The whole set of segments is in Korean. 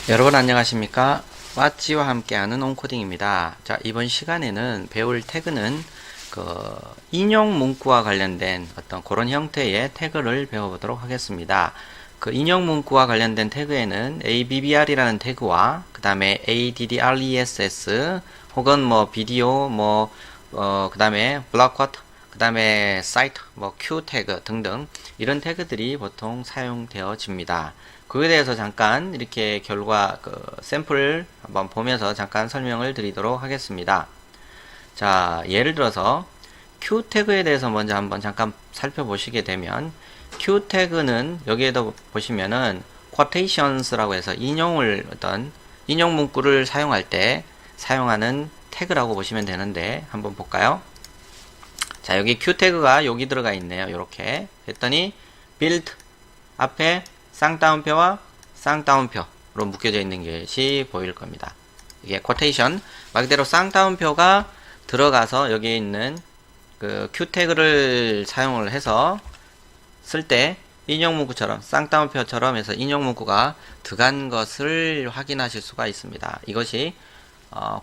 여러분 안녕하십니까? 왓지와 함께하는 온코딩입니다. 자, 이번 시간에는 배울 태그는 인용 문구와 관련된 어떤 그런 형태의 태그를 배워보도록 하겠습니다. 그 인용 문구와 관련된 태그에는 ABBR이라는 태그와 그 다음에 ADDRESS 혹은 뭐 비디오 그 다음에 블록쿼트 그 다음에 사이트 Q 태그 등등 이런 태그들이 보통 사용되어집니다. 그에 대해서 잠깐 이렇게 결과 샘플을 한번 보면서 잠깐 설명을 드리도록 하겠습니다. 자, 예를 들어서 Q 태그에 대해서 먼저 한번 잠깐 살펴보시게 되면 Q 태그는 여기에도 보시면은 quotations라고 해서 어떤 인용 문구를 사용할 때 사용하는 태그라고 보시면 되는데 한번 볼까요? 자, 여기 Q 태그가 여기 들어가 있네요. 이렇게 했더니 build 앞에 쌍따옴표와 쌍따옴표로 묶여져 있는 것이 보일 겁니다. 이게 quotation 말 그대로 쌍따옴표가 들어가서 여기 있는 그 Q 태그를 사용을 해서 쓸 때 인용 문구처럼 쌍따옴표처럼 해서 인용 문구가 들어간 것을 확인하실 수가 있습니다. 이것이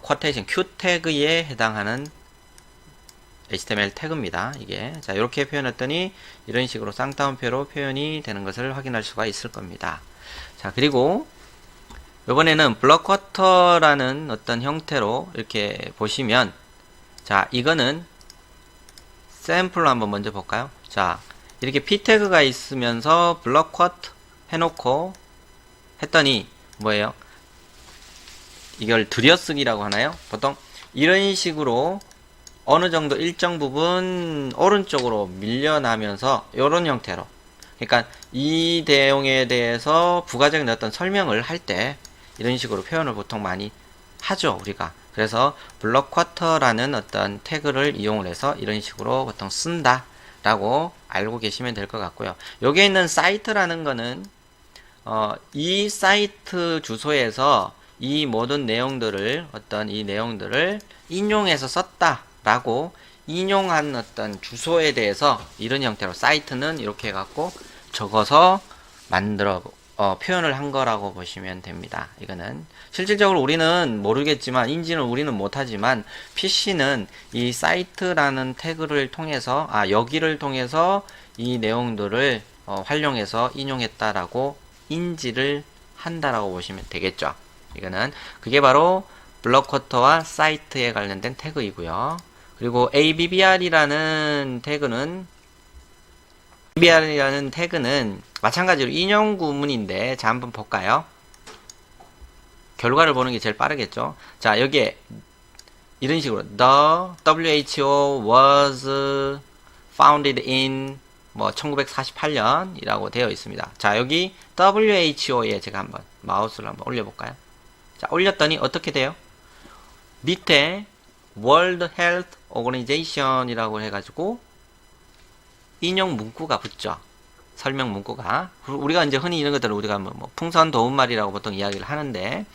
quotation Q 태그에 해당하는 HTML 태그입니다. 이게 자 이렇게 표현했더니 이런 식으로 쌍따옴표로 표현이 되는 것을 확인할 수가 있을 겁니다. 자, 그리고 이번에는 블록쿼터라는 어떤 형태로 이렇게 보시면 자, 이거는 샘플로 한번 먼저 볼까요? 자, 이렇게 p 태그가 있으면서 블록쿼터 해놓고 했더니 뭐예요? 이걸 들여쓰기라고 하나요? 보통 이런 식으로 어느 정도 일정 부분 오른쪽으로 밀려나면서 이런 형태로, 그러니까 이 내용에 대해서 부가적인 어떤 설명을 할 때 이런 식으로 표현을 보통 많이 하죠, 우리가. 그래서 블록쿼터라는 어떤 태그를 이용을 해서 이런 식으로 보통 쓴다 라고 알고 계시면 될 것 같고요. 여기에 있는 사이트라는 거는 이 사이트 주소에서 이 모든 내용들을 이 내용들을 인용해서 썼다 라고 인용한 어떤 주소에 대해서 이런 형태로 사이트는 이렇게 해갖고 적어서 만들어 표현을 한 거라고 보시면 됩니다. 이거는 실질적으로 우리는 모르겠지만 인지는 우리는 못하지만 PC는 이 사이트라는 태그를 통해서 여기를 통해서 이 내용들을 활용해서 인용했다라고 인지를 한다라고 보시면 되겠죠. 이거는 그게 바로 블록쿼터와 사이트에 관련된 태그이고요. 그리고 ABBR이라는 태그는 마찬가지로 인용 구문인데 자 한번 볼까요? 결과를 보는 게 제일 빠르겠죠. 자, 여기에 이런 식으로 The WHO was founded in 1948년이라고 되어 있습니다. 자, 여기 WHO에 제가 한번 마우스를 한번 올려볼까요? 자, 올렸더니 어떻게 돼요? 밑에 World Health Organization이라고 해가지고 인용 문구가 붙죠. 설명 문구가. 우리가 이제 흔히 이런 것들을 우리가 풍선 도움말이라고 보통 이야기를 하는데,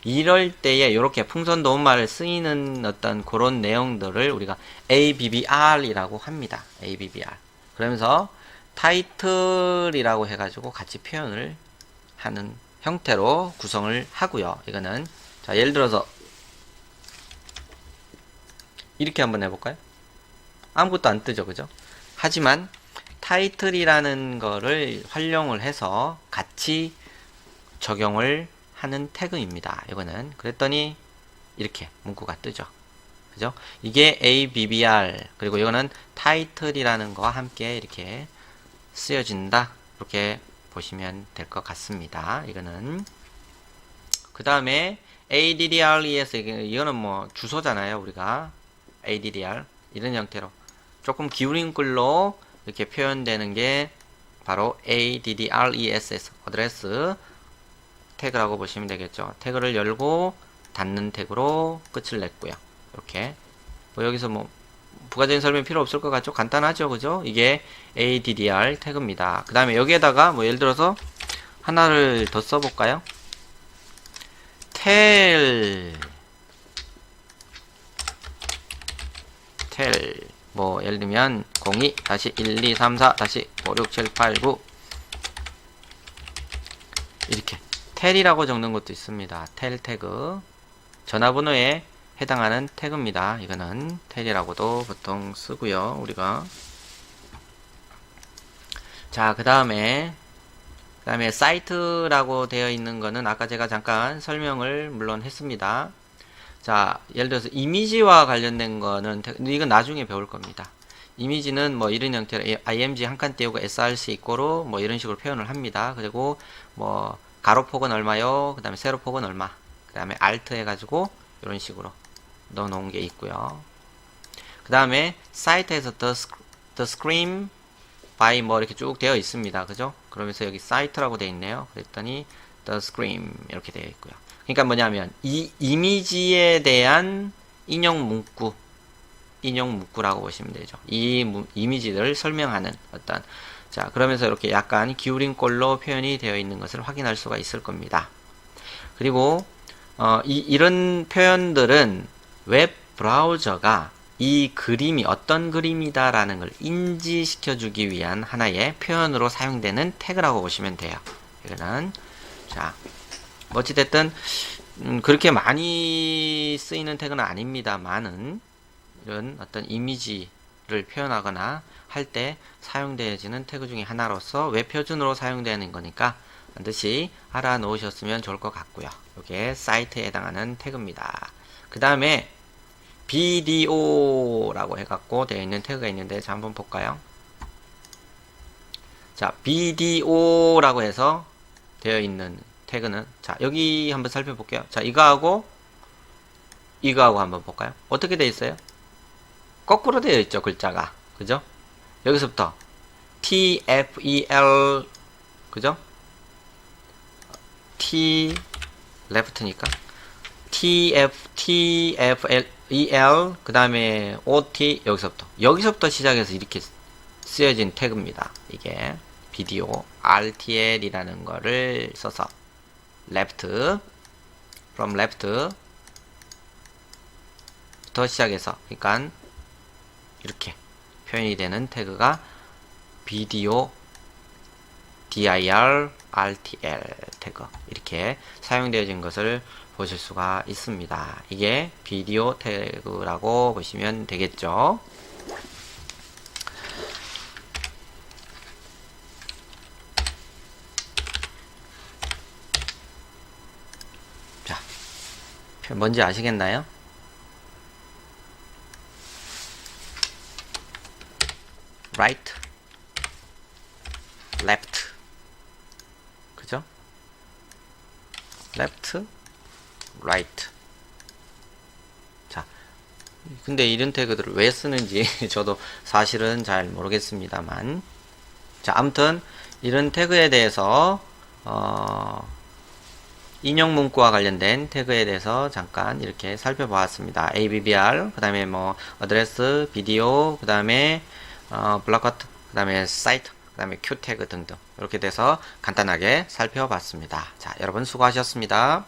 이럴 때에 이렇게 풍선 도움말을 쓰이는 어떤 그런 내용들을 우리가 ABBR이라고 합니다. ABBR. 그러면서 타이틀이라고 해가지고 같이 표현을 하는 형태로 구성을 하고요. 이거는 자, 예를 들어서 이렇게 한번 해볼까요? 아무것도 안 뜨죠, 그죠? 하지만 타이틀이라는 거를 활용을 해서 같이 적용을 하는 태그입니다. 이거는 그랬더니 이렇게 문구가 뜨죠, 그죠? 이게 ABBR 그리고 이거는 타이틀이라는 거와 함께 이렇게 쓰여진다, 이렇게 보시면 될 것 같습니다. 이거는 그 다음에 ADDRES 이거는 주소잖아요. 우리가 ADDR 이런 형태로 조금 기울인 글로 이렇게 표현되는 게 바로 ADDRESS 어드레스 태그라고 보시면 되겠죠. 태그를 열고 닫는 태그로 끝을 냈고요. 이렇게 여기서 부가적인 설명 필요 없을 것 같죠? 간단하죠, 그죠? 이게 ADDR 태그입니다. 그 다음에 여기에다가 예를 들어서 하나를 더 써볼까요? tel 예를 들면 02-1234-56789 이렇게 텔이라고 적는 것도 있습니다. 텔 태그. 전화번호에 해당하는 태그입니다. 이거는 텔이라고도 보통 쓰고요. 우리가. 자, 그 다음에 사이트라고 되어 있는 거는 아까 제가 잠깐 설명을 물론 했습니다. 자, 예를 들어서 이미지와 관련된 거는 이건 나중에 배울 겁니다. 이미지는 뭐 이런 형태로 img 한 칸 띄우고 src 이꼬로 뭐 이런 식으로 표현을 합니다. 그리고 뭐 가로폭은 얼마요? 그 다음에 세로폭은 얼마? 그 다음에 alt 해가지고 이런 식으로 넣어 놓은 게 있고요. 그 다음에 사이트에서 the screen by 뭐 이렇게 쭉 되어 있습니다. 그죠? 그러면서 여기 사이트라고 되어 있네요. 그랬더니 the screen 이렇게 되어 있고요. 그러니까 뭐냐면 이 이미지에 대한 인용 문구라고 보시면 되죠. 이 이미지를 설명하는 어떤, 자, 그러면서 이렇게 약간 기울인 꼴로 표현이 되어 있는 것을 확인할 수가 있을 겁니다. 그리고 이런 표현들은 웹 브라우저가 이 그림이 어떤 그림이다라는 걸 인지시켜주기 위한 하나의 표현으로 사용되는 태그라고 보시면 돼요. 이거는, 자, 어찌됐든 그렇게 많이 쓰이는 태그는 아닙니다만은 이런 어떤 이미지를 표현하거나 할 때 사용되어지는 태그 중에 하나로서 웹표준으로 사용되는 거니까 반드시 알아 놓으셨으면 좋을 것 같고요. 이게 사이트에 해당하는 태그입니다. 그 다음에 BDO라고 해갖고 되어 있는 태그가 있는데, 자, 한번 볼까요? 자, BDO라고 해서 되어 있는 태그는, 자, 여기 한번 살펴볼게요. 자, 이거하고 한번 볼까요? 어떻게 되어 있어요? 거꾸로 되어 있죠, 글자가. 그죠? 여기서부터 TFEL, 그죠? T 레프트니까 TFLEL, 그 다음에 OT, 여기서부터 시작해서 이렇게 쓰여진 태그입니다. 이게 비디오 RTL이라는 거를 써서 left, from left 부터 시작해서, 그러니까 이렇게 표현이 되는 태그가 비디오 dir rtl 태그, 이렇게 사용되어진 것을 보실 수가 있습니다. 이게 비디오 태그라고 보시면 되겠죠. 자, 뭔지 아시겠나요? right, left, 그죠? left, right. 자, 근데 이런 태그들을 왜 쓰는지 저도 사실은 잘 모르겠습니다만, 자, 아무튼 이런 태그에 대해서 인용 문구와 관련된 태그에 대해서 잠깐 이렇게 살펴보았습니다. ABBR, 그 다음에 뭐 어드레스, 비디오, 그 다음에 블록커트, 그 다음에 사이트, 그 다음에 큐 태그 등등 이렇게 돼서 간단하게 살펴봤습니다. 자, 여러분 수고하셨습니다.